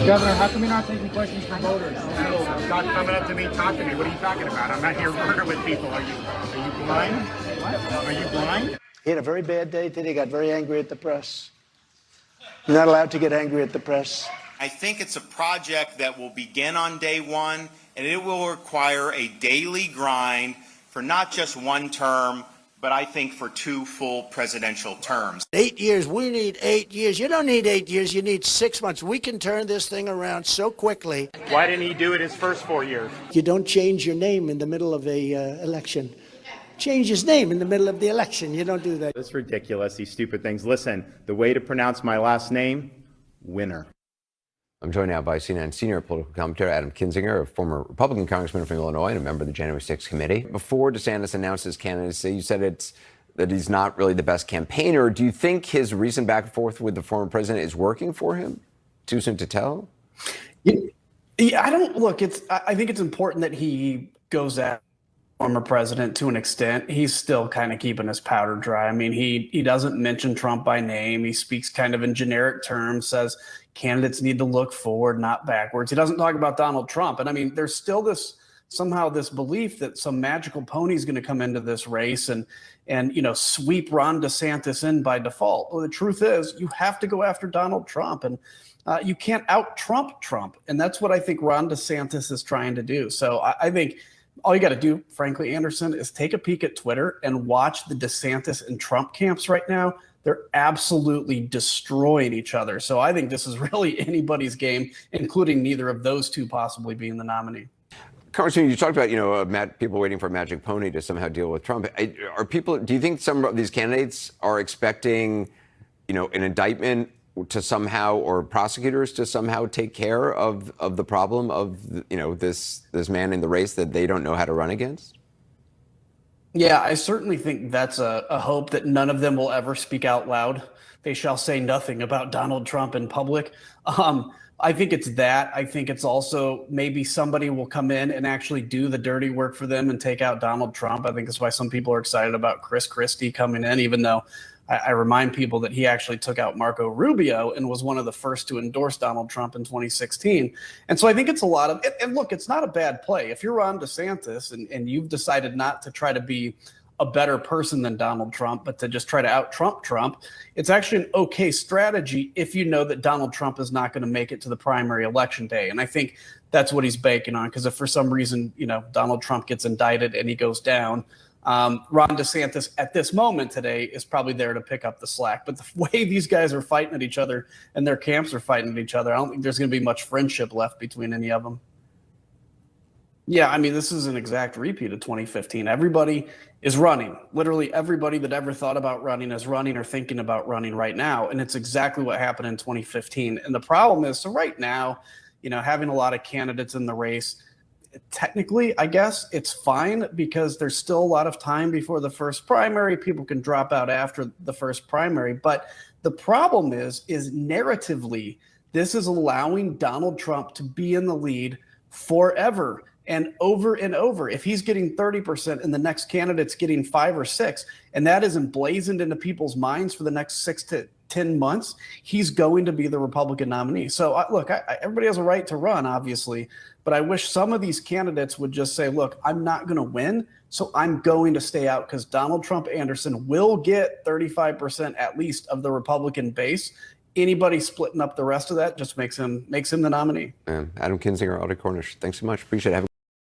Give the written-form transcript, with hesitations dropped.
Governor, how come you're not taking questions from voters? No, stop coming up to me, talking to me. What are you talking about? I'm not here murdering with people. Are you blind? Are you blind? He had a very bad day today. He got very angry at the press. You're not allowed to get angry at the press. I think it's a project that will begin on day one, and it will require a daily grind for not just one term, but I think for 2 full presidential terms. 8 years. We need 8 years. You don't need 8 years. You need 6 months. We can turn this thing around so quickly. Why didn't he do it his first 4 years? You don't change your name in the middle of a election. Change his name in the middle of the election. You don't do that. That's ridiculous, these stupid things. Listen, the way to pronounce my last name, Winner. I'm joined now by CNN senior political commentator Adam Kinzinger, a former Republican congressman from Illinois and a member of the January 6th committee. Before DeSantis announced his candidacy, you said that he's not really the best campaigner. Do you think his recent back and forth with the former president is working for him? Too soon to tell? Yeah, I think it's important that he goes at former president to an extent. He's still kind of keeping his powder dry. I mean, he doesn't mention Trump by name. He speaks kind of in generic terms, says candidates need to look forward, not backwards. He doesn't talk about Donald Trump. And I mean, there's still this belief that some magical pony is going to come into this race and sweep Ron DeSantis in by default. Well, the truth is you have to go after Donald Trump, and you can't out-Trump Trump. And that's what I think Ron DeSantis is trying to do. So I think all you got to do, frankly, Anderson, is take a peek at Twitter and watch the DeSantis and Trump camps right now. They're absolutely destroying each other. So I think this is really anybody's game, including neither of those two possibly being the nominee. Congressman, you talked about, people waiting for a magic pony to somehow deal with Trump. Do you think some of these candidates are expecting, an indictment to somehow, or prosecutors to somehow take care of the problem of, this man in the race that they don't know how to run against? Yeah, I certainly think that's a hope that none of them will ever speak out loud. They shall say nothing about Donald Trump in public. I think it's that. I think it's also maybe somebody will come in and actually do the dirty work for them and take out Donald Trump. I think that's why some people are excited about Chris Christie coming in, even though I remind people that he actually took out Marco Rubio and was one of the first to endorse Donald Trump in 2016. And so I think it's a lot of, and look, it's not a bad play. If you're Ron DeSantis and you've decided not to try to be a better person than Donald Trump, but to just try to out-Trump Trump, it's actually an okay strategy if you know that Donald Trump is not going to make it to the primary election day. And I think that's what he's banking on, because if for some reason, Donald Trump gets indicted and he goes down, Ron DeSantis at this moment today is probably there to pick up the slack. But the way these guys are fighting at each other and their camps are fighting at each other, I don't think there's going to be much friendship left between any of them. Yeah, I mean, this is an exact repeat of 2015. Everybody is running. Literally everybody that ever thought about running is running or thinking about running right now. And it's exactly what happened in 2015. And the problem is, so right now, having a lot of candidates in the race, technically, I guess it's fine because there's still a lot of time before the first primary. People can drop out after the first primary. But the problem is narratively, this is allowing Donald Trump to be in the lead forever and over. If he's getting 30% and the next candidate's getting 5 or 6, and that is emblazoned into people's minds for the next 6 to 10 months, he's going to be the Republican nominee. So look, everybody has a right to run, obviously, but I wish some of these candidates would just say, look, I'm not going to win, so I'm going to stay out, because Donald Trump Anderson will get 35% at least of the Republican base. Anybody splitting up the rest of that just makes him the nominee. Adam Kinzinger, Audie Cornish, thanks so much. Appreciate it.